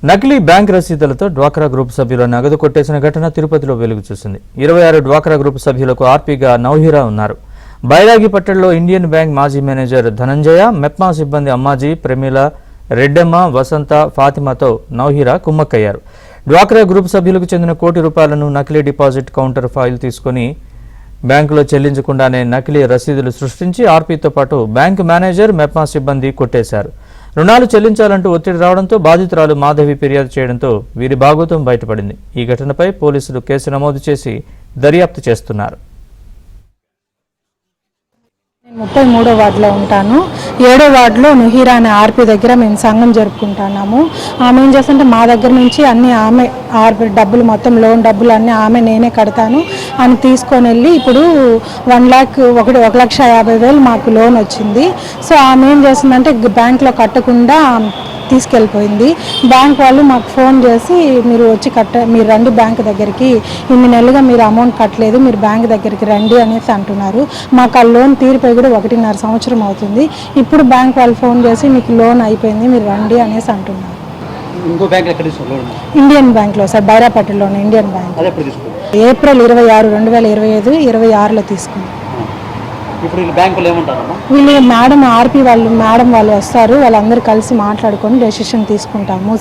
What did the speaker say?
నకిలీ బ్యాంక్ రసీదులతో డ్వాక్రా గ్రూప్ సభ్యుల నగదు కొట్టేసిన ఘటన తిరుపతిలో వెలుగు చూసింది. 26 డ్వాక్రా గ్రూప్ సభ్యులకు ఆర్పీగా నౌహీరా ఉన్నారు. బైరాగిపట్టణంలో ఇండియన్ బ్యాంక్ మాజీ మేనేజర్ ధనంజయ, మెప్మా సిబ్బంది అమ్మాజీ, ప్రమీల, రెడ్డమ్మ, వసంత, ఫాతిమాతో నౌహీరా కుమ్మక్కయ్యారు. డ్వాక్రా గ్రూప్ సభ్యులకు చెందిన ₹1 కోటి నకిలీ డిపాజిట్ కౌంటర్ ఫైల్ తీసుకుని బ్యాంకులో చెల్లించకుండానే నకిలీ రసీదులు సృష్టించి ఆర్పీతో పాటు బ్యాంకు మేనేజర్, మెప్మా సిబ్బంది కొట్టేశారు. రుణాలు చెల్లించాలంటూ ఒత్తిడి రావడంతో బాధితురాలు మాధవి ఫిర్యాదు చేయడంతో వీరి భాగోతం బయటపడింది. ఈ ఘటనపై పోలీసులు కేసు నమోదు చేసి దర్యాప్తు చేస్తున్నారు. 33వ వార్డులో ఉంటాను. 7వ వార్డులో నుహీరా అనే ఆర్పీ దగ్గర మేము సంఘం జరుపుకుంటున్నాము. ఆమె ఏం చేస్తుంటే మా దగ్గర నుంచి అన్ని ఆమె ఆర్పీ డబ్బులు మొత్తం లోన్ డబ్బులు అన్నీ ఆమె నేనే కడతాను అని తీసుకొని వెళ్ళి ఇప్పుడు 1,50,000 మాకు లోన్ వచ్చింది. సో ఆమె ఏం చేస్తుందంటే బ్యాంక్లో కట్టకుండా తీసుకెళ్ళిపోయింది. బ్యాంక్ వాళ్ళు మాకు ఫోన్ చేసి మీరు వచ్చి మీరు రండి బ్యాంక్ దగ్గరికి, ఇన్ని నెలలుగా మీరు అమౌంట్ కట్టలేదు, మీరు బ్యాంక్ దగ్గరికి రండి అనేసి అంటున్నారు. మాకు ఆ లోన్ తీరిపోయి కూడా 1.5 సంవత్సరం అవుతుంది. ఇప్పుడు బ్యాంక్ వాళ్ళు ఫోన్ చేసి మీకు లోన్ అయిపోయింది, మీరు రండి అనేసి అంటున్నారు. ఇండియన్ బ్యాంక్లో సార్, బైరాపట్టిలోనే ఇండియన్ బ్యాంక్. ఏప్రిల్ 26, 2025, 26లో తీసుకున్నాం. వీళ్ళు మేడం ఆర్పీ వాళ్ళు వస్తారు, వాళ్ళందరూ కలిసి మాట్లాడుకొని డెసిషన్ తీసుకుంటాము.